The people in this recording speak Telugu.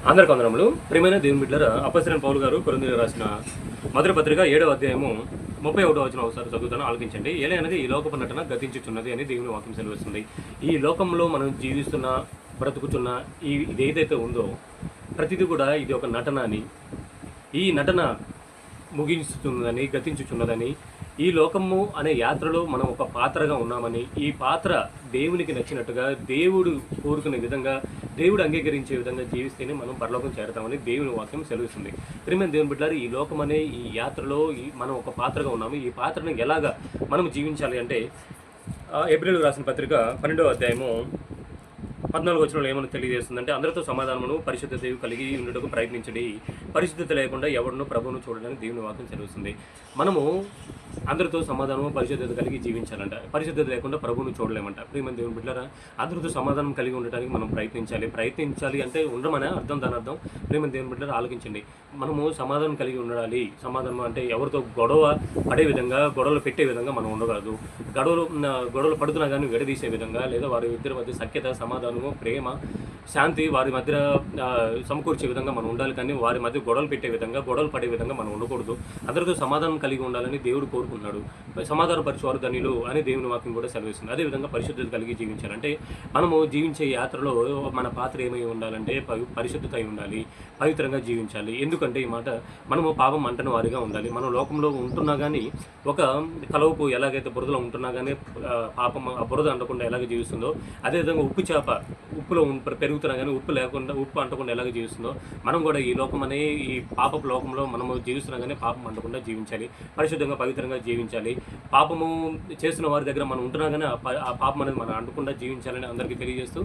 అందరికి వందనములు. ప్రియమైన దేవుని బిడ్డలారా, అపొస్తలుడైన పౌలు గారు కొరింథీయులకు రాసిన మొదటి పత్రిక 7వ అధ్యాయము 31వ వచనం ఒకసారి చదువుతాను, ఆలకించండి. ఏలైనగా ఈ లోకపు నటన గతించుచున్నది అని దేవుని వాక్యం సెలవిస్తుంది. ఈ లోకంలో మనం జీవిస్తున్న, బ్రతుకుతున్న ఇది ఏదైతే ఉందో ప్రతిదీ కూడా ఇది ఒక నటన అని, ఈ నటన ముగించుతున్నదని, గతించుచున్నదని, ఈ లోకము అనే యాత్రలో మనం ఒక పాత్రగా ఉన్నామని, ఈ పాత్ర దేవునికి నచ్చినట్టుగా, దేవుడు కోరుకునే విధంగా, దేవుడు అంగీకరించే విధంగా జీవిస్తేనే మనం పరలోకం చేరతామని దేవుని వాక్యం సెలవిస్తుంది. ప్రియమైన దేవుని బిడ్డలారా, ఈ లోకం అనే ఈ యాత్రలో మనం ఒక పాత్రగా ఉన్నాము. ఈ పాత్రను ఎలాగా మనం జీవించాలి అంటే, హెబ్రీయులకు రాసిన పత్రిక 12వ అధ్యాయము 14వ వచనంలో ఏమని తెలియజేస్తుందంటే, అందరితో సమాధానమును పరిశుద్ధత కలిగి ఉండటకు ప్రయత్నించండి, పరిశుద్ధత లేకుండా ఎవరినో ప్రభువును చూడడానికి దేవుని వాక్యం సెలవుస్తుంది. మనము అందరితో సమాధానము పరిశుద్ధత కలిగి జీవించాలంట. పరిశుద్ధత లేకుండా ప్రభువును చూడలేమంట. ప్రియమైన దేవుని బిడ్డలారా, అందరితో సమాధానం కలిగి ఉండటానికి మనం ప్రయత్నించాలి అంటే ఉండమనే అర్థం. దాని అర్థం ప్రియమైన దేవుని బిడ్డలారా ఆలోచించండి. మనము సమాధానం కలిగి ఉండాలి. సమాధానం అంటే ఎవరితో గొడవ పడే విధంగా, గొడవలు పెట్టే విధంగా మనం ఉండకూడదు. గొడవలు పడుతున్నా కానీ విడదీసే విధంగా, లేదా వారి ఇద్దరి మధ్య సఖ్యత, సమాధానము, ప్రేమ, శాంతి వారి మధ్య సమకూర్చే విధంగా మనం ఉండాలి. కానీ వారి మధ్య గొడవలు పెట్టే విధంగా, గొడవలు పడే విధంగా మనం ఉండకూడదు. అందరితో సమాధానం కలిగి ఉండాలని దేవుడు కోరుకున్నాడు. సమాధాన పరిచేవారు ధన్యులు అని దేవుని వాక్యం కూడా సెలవిస్తుంది. అదేవిధంగా పరిశుద్ధత కలిగి జీవించాలంటే, మనము జీవించే యాత్రలో మన పాత్ర ఏమై ఉండాలంటే పరిశుద్ధత అయి ఉండాలి, పవిత్రంగా జీవించాలి. ఎందుకంటే ఈ మాట, మనము పాపం అంటని వారిగా ఉండాలి. మనం లోకంలో ఉంటున్నా కానీ, ఒక కలవకు ఎలాగైతే బురదలో ఉంటున్నా కానీ పాపం ఆ బురద అంటకుండా ఎలాగ జీవిస్తుందో, అదేవిధంగా ఉప్పు చేప ఉప్పులో పెరుగుతున్నా కానీ ఉప్పు అంటకుండా ఎలాగ జీవిస్తుందో, మనం కూడా ఈ లోకం అనే ఈ పాపపు లోకంలో మనము జీవిస్తున్నా కానీ పాపం అంటకుండా జీవించాలి, పరిశుద్ధంగా పవిత్రంగా జీవించాలి. పాపము చేస్తున్న వారి దగ్గర మనం ఉంటున్నా కానీ ఆ పాపం అనేది మనం అంటకుండా జీవించాలని అందరికీ తెలియజేస్తూ